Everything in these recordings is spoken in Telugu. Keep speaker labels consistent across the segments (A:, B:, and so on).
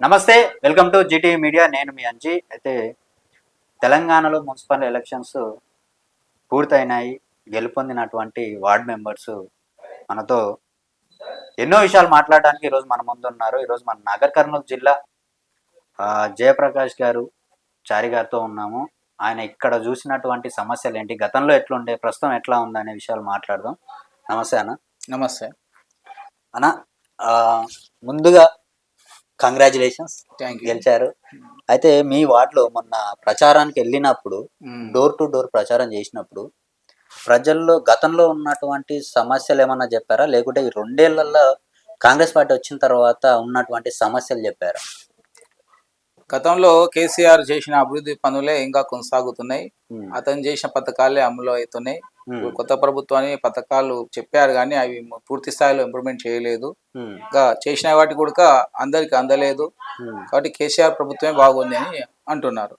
A: నమస్తే, వెల్కమ్ టు జీటీ మీడియా. నేను మీ అంజీ. అయితే తెలంగాణలో మున్సిపల్ ఎలక్షన్స్ పూర్తయినాయి. గెలుపొందినటువంటి వార్డ్ మెంబర్స్ మనతో ఎన్నో విషయాలు మాట్లాడడానికి ఈరోజు మన ముందు ఉన్నారు. ఈరోజు మన నాగర్ కర్నూలు జిల్లా జయప్రకాష్ గారు చారి గారితో ఉన్నాము. ఆయన ఇక్కడ చూసినటువంటి సమస్యలు ఏంటి, గతంలో ఎట్లుండే, ప్రస్తుతం ఎట్లా ఉందనే విషయాలు మాట్లాడదాం. నమస్తే అన్న.
B: నమస్తే
A: అన్న, ముందుగా కంగ్రాచులేషన్స్, గెలిచారు. అయితే మీ వార్డులో మొన్న ప్రచారానికి వెళ్ళినప్పుడు డోర్ టు డోర్ ప్రచారం చేసినప్పుడు ప్రజల్లో గతంలో ఉన్నటువంటి సమస్యలు ఏమన్నా చెప్పారా, లేకుంటే ఈ 2 ఏళ్లలో కాంగ్రెస్ పార్టీ వచ్చిన తర్వాత ఉన్నటువంటి సమస్యలు చెప్పారా?
B: గతంలో కేసీఆర్ చేసిన అభివృద్ధి పనులే ఇంకా కొనసాగుతున్నాయి. అతను చేసిన పథకాలే అమలు అవుతున్నాయి. కొత్త ప్రభుత్వాన్ని పథకాలు చెప్పారు కానీ అవి పూర్తి స్థాయిలో ఇంప్లిమెంట్ చేయలేదు. ఇంకా చేసిన వాటి కూడా అందరికి అందలేదు. కాబట్టి కేసీఆర్ ప్రభుత్వమే బాగుంది అని అంటున్నారు.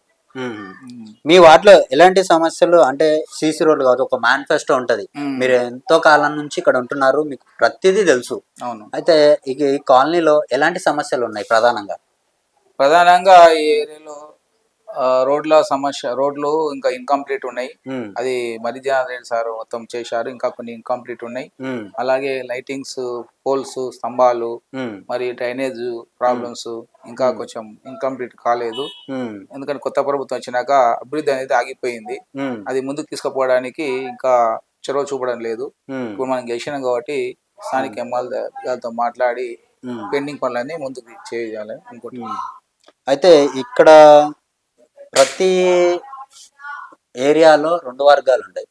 A: మీ వార్డులో ఎలాంటి సమస్యలు అంటే సీసీ రోడ్లు కాదు, ఒక మేనిఫెస్టో ఉంటది. మీరు ఎంతో కాలం నుంచి ఇక్కడ ఉంటున్నారు, మీకు ప్రతిదీ తెలుసు.
B: అవును.
A: అయితే ఈ కాలనీలో ఎలాంటి సమస్యలు ఉన్నాయి?
B: ప్రధానంగా ఈ ఏరియాలో రోడ్లు ఇంకా ఇన్కంప్లీట్ ఉన్నాయి. అది మరిజాన్ రెడ్డి సార్ మొత్తం చేశారు. ఇంకా కొన్ని ఇన్కంప్లీట్ ఉన్నాయి. అలాగే లైటింగ్స్, పోల్స్, స్తంభాలు, మరి డ్రైనేజ్ ప్రాబ్లమ్స్ ఇంకా కొంచెం ఇన్కంప్లీట్ కాలేదు. ఎందుకంటే కొత్త ప్రభుత్వం వచ్చినాక అభివృద్ధి అనేది ఆగిపోయింది. అది ముందుకు తీసుకుపోవడానికి ఇంకా చొరవ చూపడం లేదు. ఇప్పుడు మనం గెలిచినాం కాబట్టి స్థానిక ఎమ్మెల్యేలతో మాట్లాడి పెండింగ్ పనులన్నీ ముందుకు చేయాలి అనుకుంటున్నాం.
A: అయితే ఇక్కడ ప్రతి ఏరియాలో 2 వర్గాలు ఉంటాయి.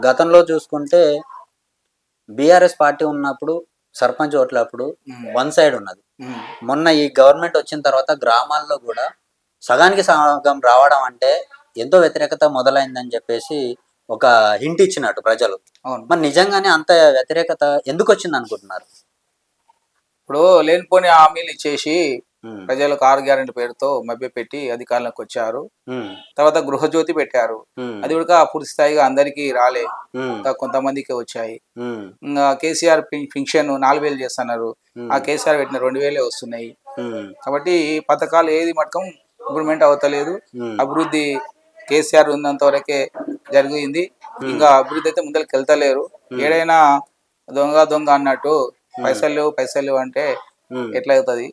A: గతంలో చూసుకుంటే బీఆర్ఎస్ పార్టీ ఉన్నప్పుడు సర్పంచ్ ఓట్లప్పుడు 1 సైడ్ ఉన్నది. మొన్న ఈ గవర్నమెంట్ వచ్చిన తర్వాత గ్రామాల్లో కూడా సగానికి సగం రావడం అంటే ఎంతో వ్యతిరేకత మొదలైందని చెప్పేసి ఒక హింట్ ఇచ్చినట్టు ప్రజలు. మరి నిజంగానే అంత వ్యతిరేకత ఎందుకు వచ్చింది అనుకుంటున్నారు?
B: ఇప్పుడు లేనిపోని హామీలు ఇచ్చేసి ప్రజలకు 6 గ్యారెంటీ పేరుతో మభ్యపెట్టి అధికారంలోకి వచ్చారు. తర్వాత గృహజ్యోతి పెట్టారు. అది కూడా పూర్తి స్థాయిగా అందరికీ రాలే, కొంతమందికి వచ్చాయి. ఇంకా కేసీఆర్ పింఛన్ 4,000 చేస్తున్నారు. ఆ కేసీఆర్ పెట్టిన 2,000 వస్తున్నాయి. కాబట్టి పథకాలు ఏది మటకం ఇంప్లిమెంట్ అవుతలేదు. అభివృద్ధి కేసీఆర్ ఉన్నంత వరకే జరిగింది. ఇంకా అభివృద్ధి అయితే ముందరికి వెళ్తలేరు. ఏడైనా దొంగ అన్నట్టు పైసలు లేవు అంటే ఎట్లా అవుతుంది?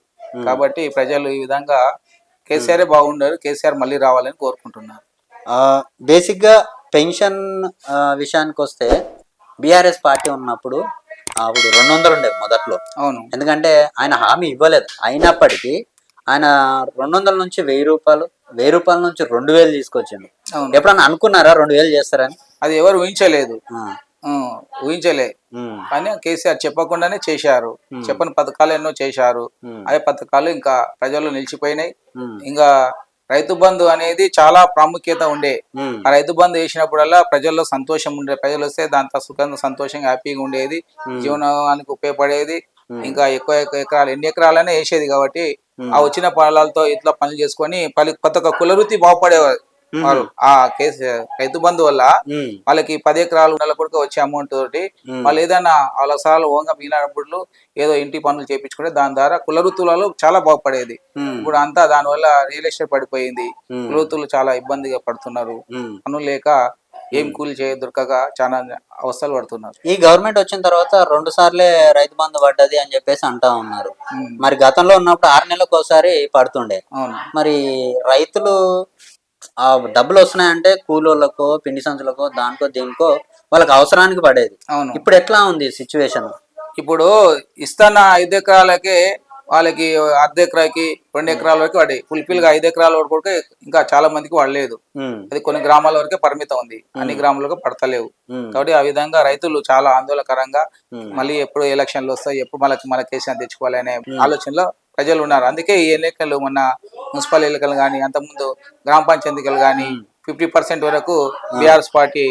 B: కాబట్టి ప్రజలు ఈ విధంగా కేసీఆర్ బాగుండారు, కేసీఆర్ మళ్ళీ రావాలని కోరుకుంటున్నారు.
A: బేసిక్ గా పెన్షన్ విషయానికి వస్తే బీఆర్ఎస్ పార్టీ ఉన్నప్పుడు అప్పుడు 200 ఉండేది మొదట్లో.
B: అవును.
A: ఎందుకంటే ఆయన హామీ ఇవ్వలేదు. అయినప్పటికీ ఆయన 200 నుంచి 1,000 రూపాయలు, 1,000 రూపాయల నుంచి 2,000 తీసుకొచ్చింది. ఎప్పుడన్నా అనుకున్నారా 2,000 చేస్తారని?
B: అది ఎవరు ఊహించలేదు. కానీ కేసీఆర్ చెప్పకుండానే చేశారు. చెప్పని పథకాలు ఎన్నో చేశారు. అదే పథకాలు ఇంకా ప్రజల్లో నిలిచిపోయినాయి. ఇంకా రైతు బంధు అనేది చాలా ప్రాముఖ్యత ఉండే. ఆ రైతు బంధు వేసినప్పుడల్లా ప్రజల్లో సంతోషం ఉండే. ప్రజలు వస్తే దాంతో సుఖంగా సంతోషంగా హ్యాపీగా ఉండేది. జీవనానికి ఉపయోగపడేది. ఇంకా ఎక్కువ ఎకరాలు, ఎన్ని ఎకరాలనే వేసేది. కాబట్టి ఆ వచ్చిన పొలాలతో ఇట్లా పనులు చేసుకొని ప్రతి ఒక్క కులవృత్తి బాగుపడేవారు. ఆ రైతు బంధు వల్ల వాళ్ళకి 10 ఎకరాలు నెలకొడుకు వచ్చే అమౌంట్ తోటి వాళ్ళు ఏదైనా వాళ్ళ సార్లు ఓంగా మిగిలినప్పుడు ఏదో ఇంటి పనులు చేయించుకుంటే దాని ద్వారా కుల వృత్తులలో చాలా బాగుపడేది. ఇప్పుడు అంతా దానివల్ల రియల్ ఎస్టేట్ పడిపోయింది. కుల వృత్తులు చాలా ఇబ్బందిగా పడుతున్నారు. పనులు లేక ఏం కూలి దొరకగా చాలా అవస్థలు పడుతున్నారు.
A: ఈ గవర్నమెంట్ వచ్చిన తర్వాత 2 సార్లే రైతు బంధు పడ్డది అని చెప్పేసి అంటా ఉన్నారు. మరి గతంలో ఉన్నప్పుడు 6 నెలలకు ఒకసారి పడుతుండే. మరి రైతులు ఆ డబ్బులు వస్తున్నాయంటే కూలోళ్ళకో, పిండి సంచులకో, దానికో దీనికో వాళ్ళకి అవసరానికి పడేది. ఇప్పుడు ఎట్లా ఉంది సిచ్యువేషన్?
B: ఇప్పుడు ఇస్తున్న 5 ఎకరాలకే వాళ్ళకి అర్ధ ఎకరాకి 2 ఎకరాల వరకు పడ్డాయి. ఫుల్ఫిల్ గా 5 ఎకరాల వరకు కూడా ఇంకా చాలా మందికి పడలేదు. అది కొన్ని గ్రామాల వరకే పరిమితం ఉంది. అన్ని గ్రామాలకు పడతలేవు. కాబట్టి ఆ విధంగా రైతులు చాలా ఆందోళనకరంగా మళ్ళీ ఎప్పుడు ఎలక్షన్లు వస్తాయి, ఎప్పుడు మన కేసీఆర్ తెచ్చుకోవాలి అనే ఆలోచనలో ప్రజలు ఉన్నారు. అందుకే ఈ ఎన్నికలు, మొన్న మున్సిపల్ ఎన్నికలు కానీ, అంతకుముందు గ్రామ పంచాయతీ ఎన్నికలు కానీ 50% వరకు బీఆర్ఎస్ పార్టీ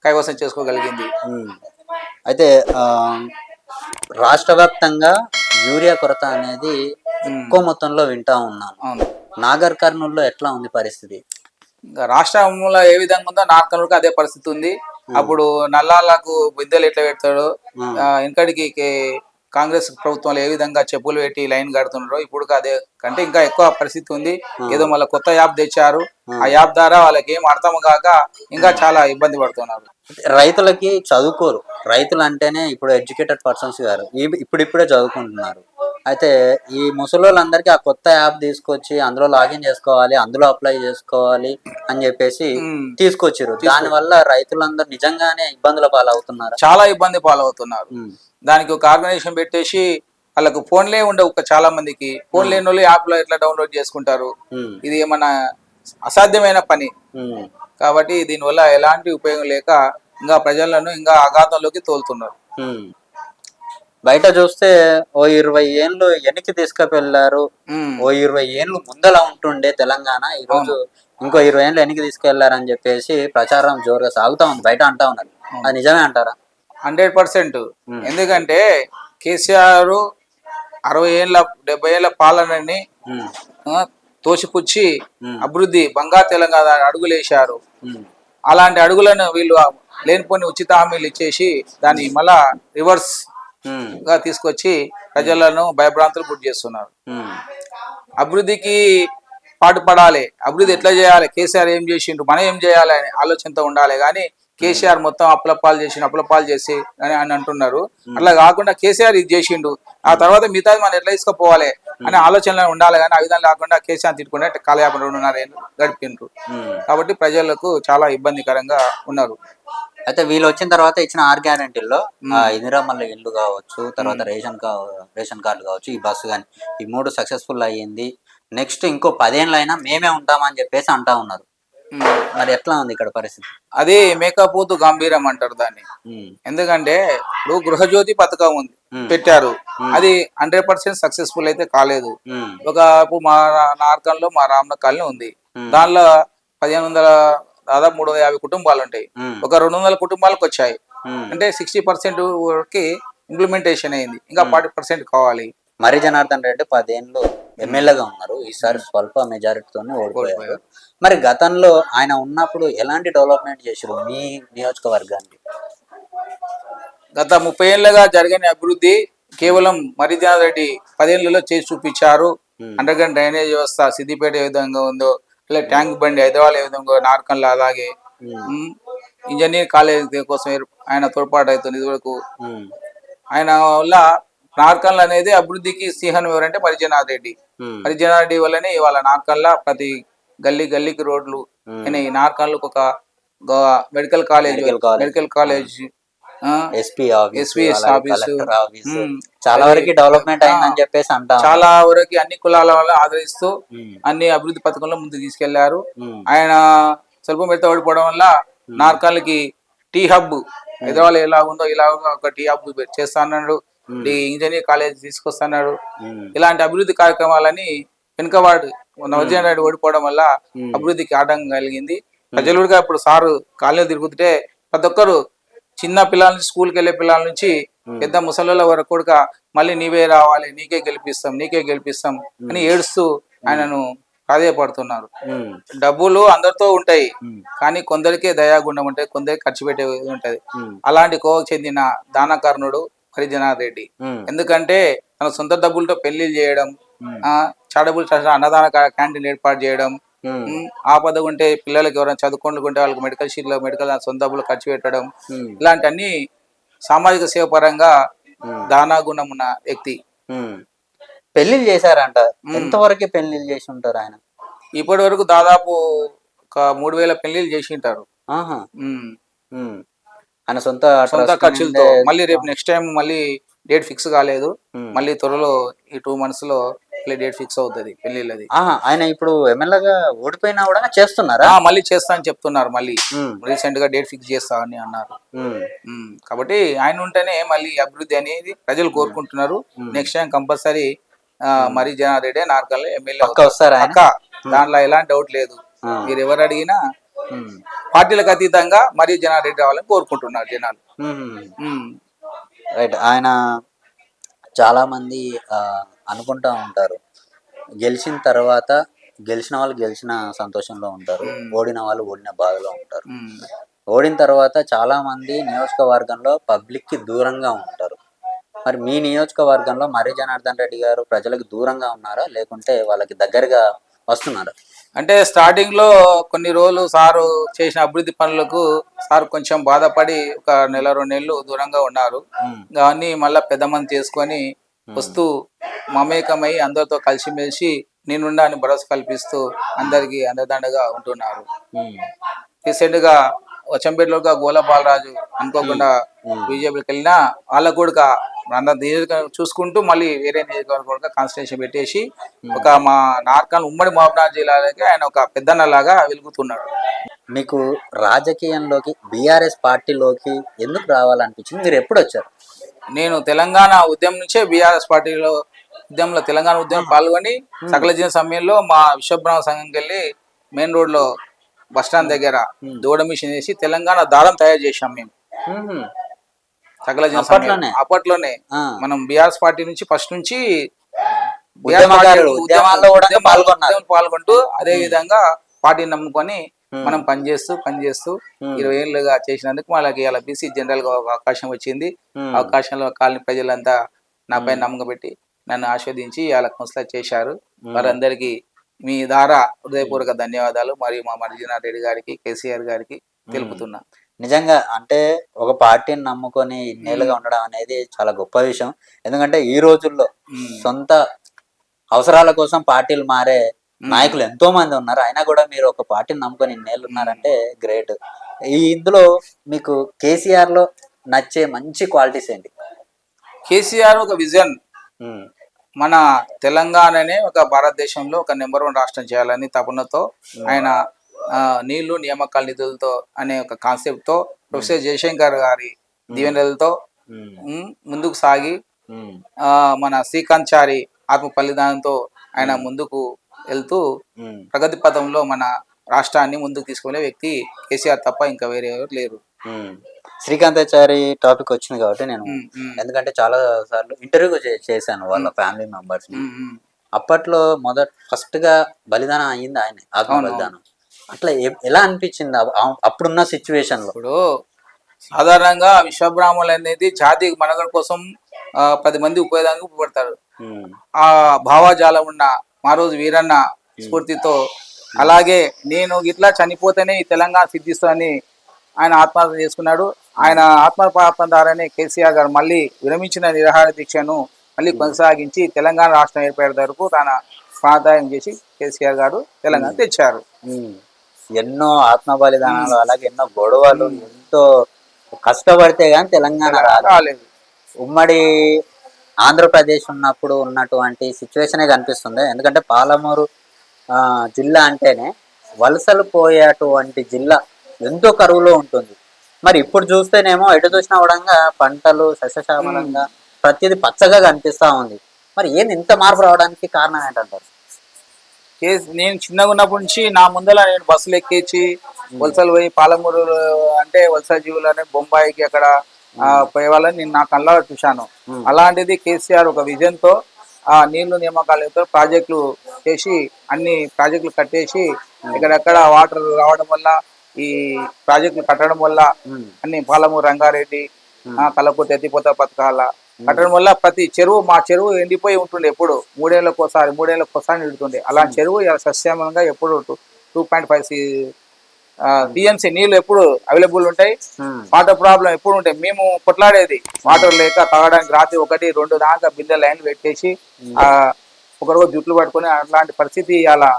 B: కైవసం చేసుకోగలిగింది.
A: అయితే రాష్ట్ర వ్యాప్తంగా యూరియా కొరత అనేది ఎక్కువ మొత్తంలో వింటా ఉన్నాం. నాగర్ కర్నూల్లో ఎట్లా ఉంది పరిస్థితి?
B: రాష్ట్రంలో ఏ విధంగా ఉందో నాగర్ కర్నూలుకి అదే పరిస్థితి ఉంది. అప్పుడు నల్లాలకు బిద్దెలు ఎట్లా పెడతాడో, ఇంకడికి కాంగ్రెస్ ప్రభుత్వంలో ఏ విధంగా చెప్పులు పెట్టి లైన్ కడుతున్నారో ఇప్పుడు అదే కంటే ఇంకా ఎక్కువ పరిస్థితి ఉంది. ఏదో మళ్ళీ కొత్త యాప్ తెచ్చారు, ఆ యాప్ ద్వారా వాళ్ళకి ఏం అర్థం కాక ఇంకా చాలా ఇబ్బంది పడుతున్నారు.
A: రైతులకి చదువుకోరు, రైతులు అంటేనే ఇప్పుడు ఎడ్యుకేటెడ్ పర్సన్స్ గారు ఇప్పుడిప్పుడే చదువుకుంటున్నారు. అయితే ఈ ముసలోళ్ళందరికీ ఆ కొత్త యాప్ తీసుకొచ్చి అందులో లాగిన్ చేసుకోవాలి, అందులో అప్లై చేసుకోవాలి అని చెప్పేసి తీసుకొచ్చారు. దానివల్ల రైతులందరూ నిజంగానే ఇబ్బందుల పాలవుతున్నారు,
B: చాలా ఇబ్బంది పాలవుతున్నారు. దానికి ఒక ఆర్గనైజేషన్ పెట్టేసి వాళ్ళకు ఫోన్లే ఉండవు, చాలా మందికి ఫోన్ లేని వాళ్ళు యాప్ లో ఎట్లా డౌన్లోడ్ చేసుకుంటారు. ఇది ఏమన్నా అసాధ్యమైన పని కాబట్టి దీనివల్ల ఎలాంటి ఉపయోగం లేక ఇంకా ప్రజలను ఇంకా అగాధంలోకి తోలుతున్నారు.
A: బయట చూస్తే ఓ 20 ఏళ్ళు వెనక్కి తీసుకెళ్లారు, ఓ 20 ఏళ్ళు ముందల ఉంటుండే తెలంగాణ, ఈ రోజు ఇంకో 20 ఏళ్ళు వెనక్కి తీసుకెళ్లారని చెప్పేసి ప్రచారం జోరుగా సాగుతా ఉంది, బయట అంటా ఉన్నారు. అది నిజమే అంటారా?
B: 100%. ఎందుకంటే కేసీఆర్ 60 ఏళ్ళ 70 ఏళ్ళ పాలనని తోసిపుచ్చి అభివృద్ధి బంగారు తెలంగాణ అడుగులేశారు. అలాంటి అడుగులను వీళ్ళు లేనిపోని ఉచిత హామీలు ఇచ్చేసి దాన్ని మళ్ళా రివర్స్ గా తీసుకొచ్చి ప్రజలను భయభ్రాంతులు గురి చేస్తున్నారు. అభివృద్ధికి పాటుపడాలి, అభివృద్ధి ఎట్లా చేయాలి, కేసీఆర్ ఏం చేసిండు, మనం ఏం చేయాలి అనే ఆలోచనతో ఉండాలి. కానీ కేసీఆర్ మొత్తం అప్పులపాలు చేసి అని అంటున్నారు. అట్లా కాకుండా కేసీఆర్ ఇది చేసిండు, ఆ తర్వాత మిగతాది మనం ఎట్లా తీసుకుపోవాలి అనే ఆలోచనలో ఉండాలి. కానీ ఆ విధంగా లేకుండా కేసీఆర్ తిట్టుకుంటే కాలయాపన 2.5 ఏళ్ళు గడిపిండ్రు. కాబట్టి ప్రజలకు చాలా ఇబ్బందికరంగా ఉన్నారు.
A: అయితే వీళ్ళు వచ్చిన తర్వాత ఇచ్చిన 6 గ్యారెంటీల్లో ఇందిరామల్ల ఇల్లు కావచ్చు, తర్వాత రేషన్ కార్డు కావచ్చు, ఈ బస్సు కానీ, ఈ 3 సక్సెస్ఫుల్ అయ్యింది. నెక్స్ట్ ఇంకో 10 ఏళ్ళు అయినా మేమే ఉంటామని చెప్పేసి అంటా ఉన్నారు. మరి ఎట్లా ఉంది ఇక్కడ పరిస్థితి?
B: అదే మేకపోతు గంభీరం అంటారు దాన్ని. ఎందుకంటే ఇప్పుడు గృహజ్యోతి పథకం ఉంది, పెట్టారు, అది 100% సక్సెస్ఫుల్ అయితే కాలేదు. ఇప్పుడు మా నార్కన్లో మా రామన కాలనీ ఉంది, దానిలో 1500 దాదాపు 350 కుటుంబాలు ఉంటాయి. ఒక 200 కుటుంబాలకు వచ్చాయి, అంటే 60% వరకు ఇంప్లిమెంటేషన్ అయింది, ఇంకా 40% కావాలి.
A: మరి జనార్దన్ రెడ్డి 10 ఏళ్ళు ఎమ్మెల్యేగా ఉన్నారు, ఈసారి స్వల్ప మెజారిటీతోనే ఓడిపోయారు. మరి గతంలో ఆయన ఉన్నప్పుడు ఎలాంటి డెవలప్మెంట్ చేశారు మీ నియోజకవర్గానికి?
B: గత 30 ఏళ్ళగా జరిగిన అభివృద్ధి కేవలం మరి జనార్దన్ రెడ్డి 10 ఏళ్లలో చేసి చూపించారు. అండర్ గ్రౌండ్ డ్రైనేజ్ వ్యవస్థ సిద్దిపేట ఏ విధంగా ఉందో, ఇలా ట్యాంక్ బండి హైదరాబాద్ ఏ విధంగా, నార్కన్లో అలాగే ఇంజనీర్ కాలేజ్ కోసం ఆయన తోడ్పాటు అవుతుంది. ఇదివరకు ఆయన వల్ల నార్కన్లు అనేది అభివృద్ధికి సింహం ఎవరంటే మరిజనాథ్ రెడ్డి వల్లనే ఇవాళ నార్కన్ల ప్రతి గల్లీకి రోడ్లు అయినాయి. నార్కన్లకు ఒక మెడికల్ కాలేజ్ ఎస్పీఎస్ ఆఫీసు
A: చాలా వరకు డెవలప్మెంట్ అయిందని చెప్పేసి అంటారు.
B: చాలా వరకు అన్ని కులాల వల్ల ఆదరిస్తూ అన్ని అభివృద్ధి పథకంలో ముందుకు తీసుకెళ్లారు. ఆయన స్వల్పం ఎత్త ఓడిపోవడం వల్ల నార్కన్లకి టీ హబ్ హైదరాబాద్ ఎలా ఉందో ఇలా ఒక టీ హబ్ చేస్తాడు, ఇంజనీర్ కాలేజ్ తీసుకొస్తున్నాడు. ఇలాంటి అభివృద్ధి కార్యక్రమాలని వెనుకవాడు నవజీవన్ రెడ్డి ఓడిపోవడం వల్ల అభివృద్ధికి ఆటంకం కలిగింది. ప్రజలు కూడా ఇప్పుడు సారు కాలనీలు తిరుగుతుంటే ప్రతి ఒక్కరు చిన్న పిల్లల నుంచి స్కూల్కి వెళ్ళే పిల్లల నుంచి పెద్ద ముసలిల వరకు కూడా మళ్ళీ నీవే రావాలి, నీకే గెలిపిస్తాం అని ఏడుస్తూ ఆయనను ప్రాధేయపడుతున్నారు. డబ్బులు అందరితో ఉంటాయి, కానీ కొందరికే దయాగుండం ఉంటాయి, కొందరికి ఖర్చు పెట్టే ఉంటది. అలాంటి కోవకు చెందిన దానకర్ణుడు హరిజనాథ్ రెడ్డి. ఎందుకంటే తన సొంత డబ్బులతో పెళ్లిళ్ళు చేయడం, చాడబుల్ అన్నదాన క్యాంటీన్ ఏర్పాటు చేయడం, ఆపద ఉంటే పిల్లలకి ఎవరైనా చదువుకుంటుంటే వాళ్ళకి మెడికల్ సొంత డబ్బులు ఖర్చు పెట్టడం, ఇలాంటి అన్ని సామాజిక సేవ పరంగా దానాగుణం ఉన్న వ్యక్తి.
A: పెళ్లిళ్ళు చేశారంట, ఎంతవరకు పెళ్లిళ్ళు చేసి ఉంటారు ఆయన?
B: ఇప్పటి వరకు దాదాపు ఒక 3000 పెళ్లిళ్ళు చేసి ఉంటారు
A: ఆయన సొంత
B: ఖర్చులతో. మళ్ళీ రేపు నెక్స్ట్ టైం మళ్ళీ డేట్ ఫిక్స్ కాలేదు, మళ్ళీ త్వరలో ఈ 2 months లో డేట్ ఫిక్స్ అవుతుంది పెళ్లిళ్ళది.
A: ఆయన ఇప్పుడు ఎమ్మెల్యేగా ఓడిపోయినా కూడా చేస్తున్నారా?
B: మళ్ళీ చేస్తా అని చెప్తున్నారు, మళ్ళీ రీసెంట్ గా డేట్ ఫిక్స్ చేస్తా అని అన్నారు. కాబట్టి ఆయన ఉంటేనే మళ్ళీ అభివృద్ధి అనేది ప్రజలు కోరుకుంటున్నారు. నెక్స్ట్ టైం కంపల్సరీ మరి జనార్దన్ రెడ్డి నార్కల్ ఎమ్మెల్యే
A: వస్తారు,
B: దాంట్లో ఎలాంటి డౌట్ లేదు. మీరు ఎవరు అడిగినా పార్టీలకు అతీతంగా మరి జనార్దన్ రెడ్డి రావాలని కోరుకుంటున్నారు జనాలు.
A: రైట్. ఆయన చాలా మంది అనుకుంటా ఉంటారు, గెలిచిన తర్వాత గెలిచిన వాళ్ళు గెలిచిన సంతోషంలో ఉంటారు, ఓడిన వాళ్ళు ఓడిన బాధలో ఉంటారు. ఓడిన తర్వాత చాలా మంది నియోజకవర్గంలో పబ్లిక్ కి దూరంగా ఉంటారు. మరి మీ నియోజకవర్గంలో మర్రి జనార్దన్ రెడ్డి గారు ప్రజలకు దూరంగా ఉన్నారా, లేకుంటే వాళ్ళకి దగ్గరగా వస్తున్నారా?
B: అంటే స్టార్టింగ్ లో కొన్ని రోజులు సారు చేసిన అభివృద్ధి పనులకు సార్ కొంచెం బాధపడి ఒక నెల 2 నెలలు దూరంగా ఉన్నారు. కానీ మళ్ళా పెద్ద మంది చేసుకొని వస్తూ మమేకమై అందరితో కలిసిమెలిసి నేనుండా అని భరోసా కల్పిస్తూ అందరికి అండదండగా ఉంటున్నారు. రీసెంట్ గా వచ్చంపేటలో గోల బాలరాజు అనుకోకుండా బీజేపీకి వెళ్ళినా వాళ్ళకు కూడా మన నియోజకవర్గం చూసుకుంటూ మళ్ళీ వేరే నియోజకవర్గం కాన్స్టిట్యూషన్ పెట్టేసి ఒక మా నార్కల్ ఉమ్మడి మహబూబ్నగర్ జిల్లాలకి ఆయన ఒక పెద్దన్నలాగా వెలుగుతున్నాడు.
A: మీకు రాజకీయంలోకి బీఆర్ఎస్ పార్టీలోకి ఎందుకు రావాలనిపించింది? మీరు ఎప్పుడు వచ్చారు?
B: నేను తెలంగాణ ఉద్యమం నుంచే బీఆర్ఎస్ పార్టీలో ఉద్యమంలో తెలంగాణ ఉద్యమం పాల్గొని సకల జన సమ్మెలో మా విశ్వబ్రహ్మ సంఘంకి వెళ్ళి మెయిన్ రోడ్ లో బస్టాండ్ దగ్గర దూడ మిషన్ వేసి తెలంగాణ దారం తయారు చేశాం మేము. సకల జన అప్పట్లోనే మనం బీఆర్ఎస్ పార్టీ నుంచి ఫస్ట్ నుంచి పాల్గొంటూ అదే విధంగా పార్టీని నమ్ముకొని మనం పనిచేస్తూ 20 ఏళ్ళుగా చేసినందుకు వాళ్ళకి ఇలా బీసీ జనరల్ గా ఒక అవకాశం వచ్చింది. అవకాశంలో కాలనీ ప్రజలంతా నాపై నమ్మకం పెట్టి నన్ను ఆస్వాదించి ఇలా ముస్లా చేశారు. వారందరికీ మీ ద్వారా హృదయపూర్వక ధన్యవాదాలు మరియు మా మర్రిజనార్దన్ రెడ్డి గారికి, కేసీఆర్ గారికి తెలుపుతున్నా.
A: నిజంగా అంటే ఒక పార్టీని నమ్ముకొని ఇన్నేళ్ళుగా ఉండడం అనేది చాలా గొప్ప విషయం. ఎందుకంటే ఈ రోజుల్లో సొంత అవసరాల కోసం పార్టీలు మారే నాయకులు ఎంతో మంది ఉన్నారు. అయినా కూడా మీరు ఒక పార్టీని నమ్ముకొని ఇన్నేళ్ళు ఉన్నారంటే గ్రేట్. ఇందులో మీకు కేసీఆర్ లో నచ్చే మంచి క్వాలిటీస్ ఏంటి?
B: కేసీఆర్ ఒక విజన్, మన తెలంగాణనే ఒక భారతదేశంలో ఒక నెంబర్ 1 రాష్ట్రం చేయాలని తపనతో ఆయన నీళ్లు నియామకాల నిధులతో అనే ఒక కాన్సెప్ట్ తో ప్రొఫెసర్ జయశంకర్ గారి దీవెనలతో ముందుకు సాగి మన శ్రీకాంత్ చారి ఆత్మ బలిదానంతో ఆయన ముందుకు వెళ్తూ ప్రగతి పథంలో మన రాష్ట్రాన్ని ముందుకు తీసుకునే వ్యక్తి కేసీఆర్ తప్ప ఇంకా వేరే ఎవరు లేరు.
A: శ్రీకాంతాచారి టాపిక్ వచ్చింది కాబట్టి నేను ఎందుకంటే చాలా సార్లు ఇంటర్వ్యూ చేశాను వాళ్ళ ఫ్యామిలీ మెంబర్స్ ని. అప్పట్లో ఫస్ట్ గా బలిదానం అయ్యింది ఆయన, ఆత్మ బలిదానం. అట్లా ఎలా అనిపించింది అప్పుడున్న సిచ్యువేషన్ లో?
B: ఇప్పుడు సాధారణంగా విశ్వబ్రాహ్మణులు అనేది జాతి మనగడ కోసం 10 మంది ఉపయోగానికి ఉపయోగపడతారు. ఆ భావజాలం ఉన్న మా రోజు వీరన్న స్ఫూర్తితో అలాగే నేను ఇట్లా చనిపోతేనే ఈ తెలంగాణ సిద్ధిస్తుందని ఆయన ఆత్మహత్య చేసుకున్నాడు. ఆయన ఆత్మహత్య ద్వారానే కేసీఆర్ గారు మళ్ళీ విరమించిన నిరాహార దీక్షను మళ్ళీ కొనసాగించి తెలంగాణ రాష్ట్రం ఏర్పడే వరకు తన ప్రాధాన్యం చేసి కేసీఆర్ గారు తెలంగాణ తెచ్చారు.
A: ఎన్నో ఆత్మ బలిదానాలు అలాగే ఎన్నో గొడవలు, ఎంతో కష్టపడితే గానీ తెలంగాణ రాలేదు. ఉమ్మడి ఆంధ్రప్రదేశ్ ఉన్నప్పుడు ఉన్నటువంటి సిచ్యువేషనే కనిపిస్తుంది. ఎందుకంటే పాలమూరు జిల్లా అంటేనే వలసలు పోయేటువంటి జిల్లా, ఎంతో కరువులో ఉంటుంది. మరి ఇప్పుడు చూస్తేనేమో ఎటు చూసినా కూడా పంటలు సస్యశ్యామలంగా ప్రతిదీ పచ్చగా కనిపిస్తా ఉంది. మరి ఏంది ఇంత మార్పు రావడానికి కారణం ఏంటంటారు?
B: నేను చిన్నగా ఉన్నప్పటి నుంచి నా ముందర నేను బస్సులు ఎక్కించి వలసలు పోయి పాలమూరు అంటే వలస జీవులని బొంబాయికి అక్కడ పోయే వాళ్ళని నేను నా కళ్ళ చూశాను. అలాంటిది కేసీఆర్ ఒక విజన్ తో ఆ నీళ్లు నియామకాలతో ప్రాజెక్టులు చేసి అన్ని ప్రాజెక్టులు కట్టేసి ఇక్కడెక్కడ వాటర్ రావడం వల్ల ఈ ప్రాజెక్టులు కట్టడం వల్ల అన్ని పాలమూరు రంగారెడ్డి కలపూర్తి ఎత్తిపోత పథకాల కట్టడం వల్ల ప్రతి చెరువు మా చెరువు ఎండిపోయి ఉంటుండే. ఎప్పుడు 3 ఏళ్ళకోసారి నిండుతుండే. అలాంటి చెరువు సస్యమంగా ఎప్పుడు 2.5 టీఎంసీ నీళ్లు ఎప్పుడు అవైలబుల్ ఉంటాయి. వాటర్ ప్రాబ్లం ఎప్పుడు ఉంటాయి. మేము కొట్లాడేది వాటర్ లేక తాగడానికి రాత్రి 1-2 దాకా బిందె లైన్లు పెట్టేసి ఒకరోజు జుట్లు పట్టుకొని అట్లాంటి పరిస్థితి అలా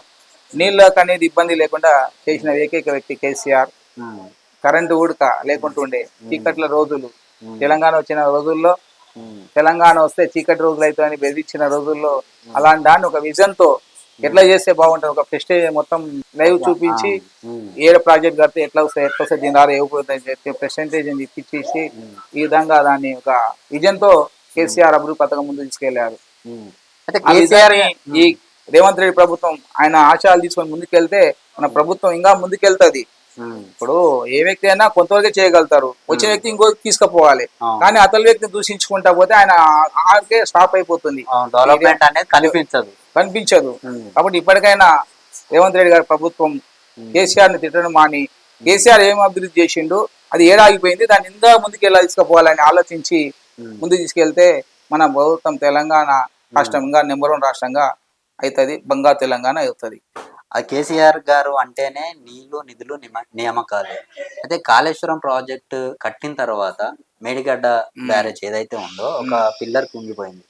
B: నీళ్ళకు అనేది ఇబ్బంది లేకుండా చేసిన ఏకైక వ్యక్తి కేసీఆర్. కరెంటు ఉడక లేకుంటుండే, చీకట్ల రోజులు తెలంగాణ వచ్చిన రోజుల్లో, తెలంగాణ వస్తే చీకటి రోజులు అవుతాయని బెదిరించిన రోజుల్లో అలాంటి దాన్ని ఒక విజన్ తో ఎట్లా చేస్తే బాగుంటుంది ఒక ప్రెస్టేజ్ మొత్తం లైవ్ చూపించి ఏ ప్రాజెక్ట్ కడితే ఎట్లా వస్తాయి దీని ద్వారా ఏ పర్సెంటేజ్ అని ఇప్పించేసి ఈ విధంగా దాన్ని ఒక విజన్ తో కేసీఆర్ అభివృద్ధి పథకం ముందు తీసుకెళ్లారు. ఈ రేవంత్ రెడ్డి ప్రభుత్వం ఆయన ఆశయాలు తీసుకొని ముందుకెళ్తే మన ప్రభుత్వం ఇంకా ముందుకెళ్తుంది. ఇప్పుడు ఏ వ్యక్తి అయినా కొంతవరకే చేయగలుగుతారు, వచ్చే వ్యక్తి ఇంకో తీసుకుపోవాలి. కానీ అతని వ్యక్తిని దూషించుకుంటా పోతే ఆయన ఆకే స్టాప్ అయిపోతుంది,
A: డెవలప్మెంట్ అనేది
B: కనిపించదు. కాబట్టి ఇప్పటికైనా రేవంత్ రెడ్డి గారి ప్రభుత్వం కేసీఆర్ ని తిట్టడం మాని కేసీఆర్ ఏం అభివృద్ధి చేసిండు, అది ఏడాగిపోయింది, దాన్ని ఇంకా ముందుకు ఎలా తీసుకుపోవాలని ఆలోచించి ముందుకు తీసుకెళ్తే మన ప్రభుత్వం తెలంగాణ రాష్ట్రంగా నెంబర్ 1 రాష్ట్రంగా అవుతుంది, బంగారు తెలంగాణ అవుతుంది.
A: ఆ కేసీఆర్ గారు అంటేనే నీళ్లు, నిధులు, నియామకాలు. అయితే కాళేశ్వరం ప్రాజెక్టు కట్టిన తర్వాత మేడిగడ్డ బ్యారేజ్ ఏదైతే ఉందో ఒక పిల్లర్ కుంగిపోయింది.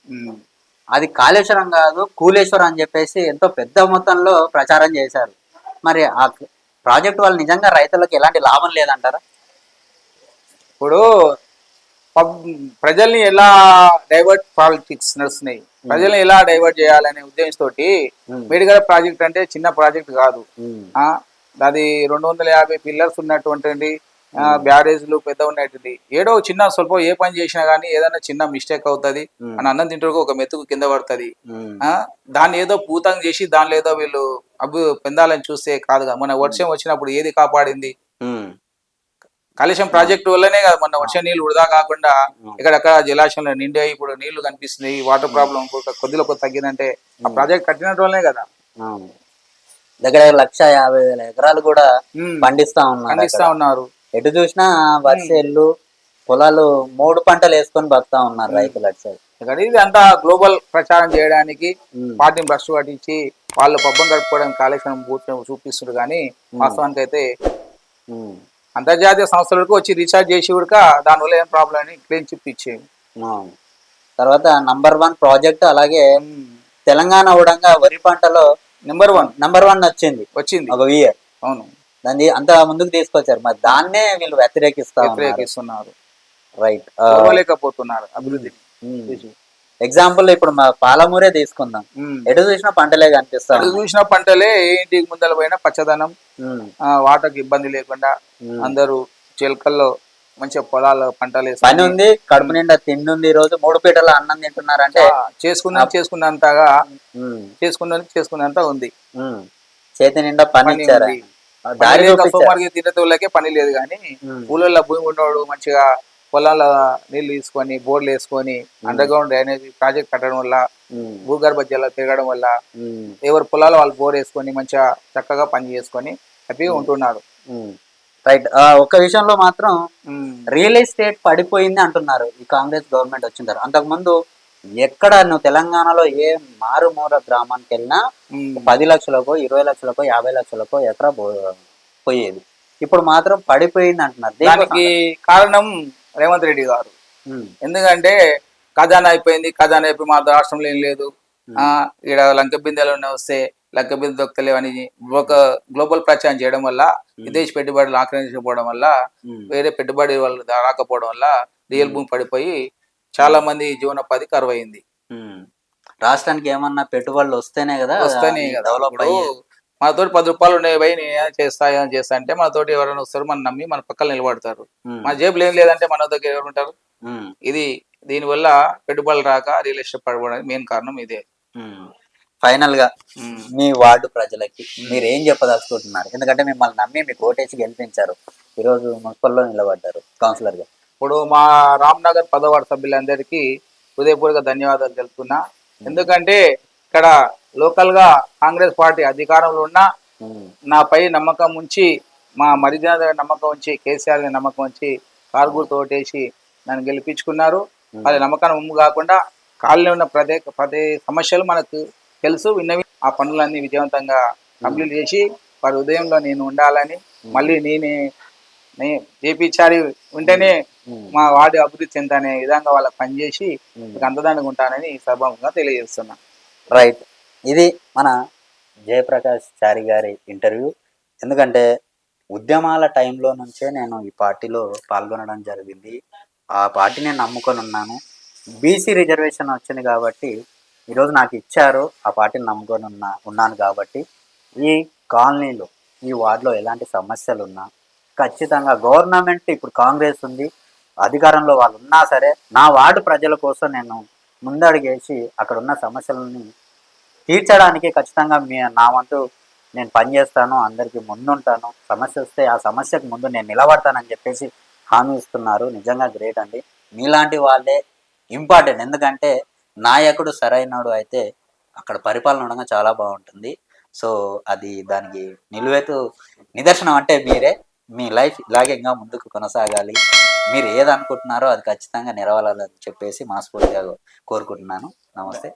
A: అది కాళేశ్వరం కాదు కూలేశ్వరం అని చెప్పేసి ఎంతో పెద్ద మొత్తంలో ప్రచారం చేశారు. మరి ఆ ప్రాజెక్ట్ వల్ల నిజంగా రైతులకు ఎలాంటి లాభం లేదంటారా?
B: ఇప్పుడు ప్రజల్ని ఎలా డైవర్ట్ పాలిటిక్స్ నడుస్తున్నాయి, ప్రజల్ని ఎలా డైవర్ట్ చేయాలనే ఉద్దేశంతో మేడిగడ ప్రాజెక్ట్ అంటే చిన్న ప్రాజెక్ట్ కాదు. అది 250 పిల్లర్స్ ఉన్నటువంటి బ్యారేజ్లు పెద్ద ఉన్నటువంటి ఏడో చిన్న స్వల్ప ఏ పని చేసినా గానీ ఏదైనా చిన్న మిస్టేక్ అవుతుంది అని అన్నం తింటూ ఒక మెతుకు కింద పడుతుంది. దాన్ని ఏదో పూతం చేసి దానిలో ఏదో వీళ్ళు పొందాలని చూస్తే కాదుగా. మన వర్షం వచ్చినప్పుడు ఏది కాపాడింది? కాళేశ్వరం ప్రాజెక్టు వల్లనే కదా మొన్న వర్షం నీళ్లు వృధా కాకుండా ఎక్కడెక్కడ జలాశయంలో నిండి ఇప్పుడు నీళ్లు కనిపిస్తున్నాయి. వాటర్ ప్రాబ్లం కొద్దిలో కొద్ది తగ్గిందంటే ఆ ప్రాజెక్ట్ కట్టినట్టు వల్లనే కదా.
A: దగ్గర 150,000 ఎకరాలు కూడా పండిస్తా
B: ఉన్నారు.
A: ఎటు చూసినా వర్షాలు పొలాలు 3 పంటలు వేసుకొని బతుకుతా ఉన్నారు రైతులు అటు సైడ్.
B: ఇది అంతా గ్లోబల్ ప్రచారం చేయడానికి పార్టీని బ్రష్ పట్టించి వాళ్ళు పబ్బం గడుపుకోవడానికి కాళేశ్వరం చూపిస్తున్నారు. కానీ వాస్తవానికి అయితే అంతర్జాతీయ సంస్థలకు వచ్చి రీఛార్జ్ చేసి కూడా దానివల్ల ఏం ప్రాబ్లం అని క్లీన్ చిప్ ఇచ్చేది.
A: తర్వాత నంబర్ 1 ప్రాజెక్ట్ అలాగే తెలంగాణ ఉడంగా వరి పంటలో నంబర్ 1 వచ్చింది ఒక ఇయర్.
B: అవును,
A: దాన్ని అంత ముందుకు తీసుకొచ్చారు. మరి దాన్నే వీళ్ళు వ్యతిరేకిస్తున్నారు. రైట్,
B: లేకపోతున్నారు అభివృద్ధి.
A: ఎగ్జాంపుల్ ఇప్పుడు మా పాలమూరే తీసుకుందాం. ఎటు చూసినా పంటలే కనిపిస్తాయి.
B: ఎటు చూసినా పంటలే, ఇంటికి ముందల పోయినా పచ్చదనం, వాటర్కి ఇబ్బంది లేకుండా అందరూ చిలకల్లో మంచిగా పొలాల పంటలు
A: పని ఉంది, కడుపు నిండా తిండి ఉంది. ఈ రోజు 3 పీటల అన్నం తింటున్నారంటే
B: చేసుకున్నంత ఉంది.
A: చేతి నిండా పని
B: తినేతోళ్ళకే పని లేదు. కానీ ఊళ్ళో భూమి ఉన్నవాడు మంచిగా పొలాల నీళ్లు తీసుకొని బోర్లు వేసుకొని అండర్ గ్రౌండ్ డ్రైనేజ్ ప్రాజెక్ట్ కట్టడం వల్ల భూగర్భ జలాలు తిరగడం వల్ల ఎవరి పొలాలు వాళ్ళు బోర్ వేసుకొని మంచిగా చక్కగా పని చేసుకొని హ్యాపీగా ఉంటున్నారు.
A: రైట్. ఒక విషయంలో మాత్రం రియల్ ఎస్టేట్ పడిపోయింది అంటున్నారు ఈ కాంగ్రెస్ గవర్నమెంట్ వచ్చిన తర్వాత. అంతకుముందు ఎక్కడ నువ్వు తెలంగాణలో ఏ మారుమూల గ్రామానికి వెళ్ళినా 10 లక్షలకో 20 లక్షలకో 50 లక్షలకో ఎకరా పోయేది. ఇప్పుడు మాత్రం పడిపోయింది అంటున్నారు.
B: దానికి కారణం రేవంత్ రెడ్డి గారు. ఎందుకంటే ఖజానా అయిపోయింది, ఖజానా అయిపోయి మా రాష్ట్రంలో ఏం లేదు, ఇక్కడ లంక బిందెలు వస్తే లంక బిందె దొక్కలేవని ఒక గ్లోబల్ ప్రచారం చేయడం వల్ల విదేశీ పెట్టుబడులు ఆక్రమించకపోవడం వల్ల వేరే పెట్టుబడి వాళ్ళు రాకపోవడం వల్ల రియల్ భూమి పడిపోయి చాలా మంది జీవనోపాధి కరువైంది.
A: రాష్ట్రానికి ఏమన్నా పెట్టుబడులు వస్తేనే కదా డెవలప్ అయ్యి.
B: మనతోటి 10 రూపాయలు ఉన్నాయి భయ్ నేను చేస్తా అంటే మనతోటి ఎవరైనా వస్తారు, మన నమ్మి మన పక్కన నిలబడతారు. మన జేబులు ఏం లేదంటే మన దగ్గర ఎవరు ఉంటారు? ఇది దీనివల్ల పెట్టుబడులు రాక రియల్ ఎస్టేట్ పడిపోవడానికి మెయిన్ కారణం ఇదే.
A: ఫైనల్ గా మీ వార్డు ప్రజలకి మీరు ఏం చెప్పదలుచుకుంటున్నారు? ఎందుకంటే మిమ్మల్ని నమ్మి మీకు ఓటేసి గెలిపించారు, ఈరోజు మున్సిపల్లో నిలబడ్డారు కౌన్సిలర్ గా.
B: ఇప్పుడు మా రామ్నగర్ 10వ వార్డు సభ్యులందరికీ హృదయపూర్వక ధన్యవాదాలు తెలుపుతున్నా. ఎందుకంటే ఇక్కడ లోకల్ గా కాంగ్రెస్ పార్టీ అధికారంలో ఉన్న నాపై నమ్మకం ఉంచి, మా మరిజన నమ్మకం ఉంచి, కేసీఆర్ నమ్మకం ఉంచి కారుగుర్తు ఓటేసి నన్ను గెలిపించుకున్నారు. వాళ్ళ నమ్మకాన్ని ఉమ్ము కాకుండా కాలనీ ఉన్న ప్రతి సమస్యలు మనకు తెలుసు, విన్నవి. ఆ పనులన్నీ విజయవంతంగా కంప్లీట్ చేసి వారి ఉదయంలో నేను ఉండాలని, మళ్ళీ నేనే చేపించాలి ఉంటేనే మా వార్డు అభివృద్ధి చెందనే విధంగా వాళ్ళకి పనిచేసి అంతదానికి ఉంటానని ఈ సభంగా తెలియజేస్తున్నా.
A: రైట్, ఇది మన జయప్రకాష్ చారి గారి ఇంటర్వ్యూ. ఎందుకంటే ఉద్యమాల టైంలో నుంచే నేను ఈ పార్టీలో పాల్గొనడం జరిగింది. ఆ పార్టీని నమ్ముకొని ఉన్నాను. బీసీ రిజర్వేషన్ వచ్చింది కాబట్టి ఈరోజు నాకు ఇచ్చారు, ఆ పార్టీని నమ్ముకొని ఉన్నాను కాబట్టి ఈ కాలనీలో ఈ వార్డులో ఎలాంటి సమస్యలు ఉన్నా ఖచ్చితంగా గవర్నమెంట్ ఇప్పుడు కాంగ్రెస్ ఉంది, అధికారంలో వాళ్ళు ఉన్నా సరే నా వార్డు ప్రజల కోసం నేను ముందడుగేసి అక్కడ ఉన్న సమస్యలని తీర్చడానికి ఖచ్చితంగా నా వంతు నేను పనిచేస్తాను, అందరికీ ముందుంటాను. సమస్య వస్తే ఆ సమస్యకు ముందు నేను నిలబడతానని చెప్పేసి హామీ ఇస్తున్నారు. నిజంగా గ్రేట్ అండి. మీలాంటి వాళ్ళే ఇంపార్టెంట్. ఎందుకంటే నాయకుడు సరైనడు అయితే అక్కడ పరిపాలన ఉండగా చాలా బాగుంటుంది. సో అది దానికి నిలువెత్తు నిదర్శనం అంటే మీరే. మీ లైఫ్ ఇలాగే ఇంకా ముందుకు కొనసాగాలి, మీరు ఏది అనుకుంటున్నారో అది ఖచ్చితంగా నెరవేరాలని చెప్పేసి మనస్ఫూర్తిగా కోరుకుంటున్నాను. నమస్తే.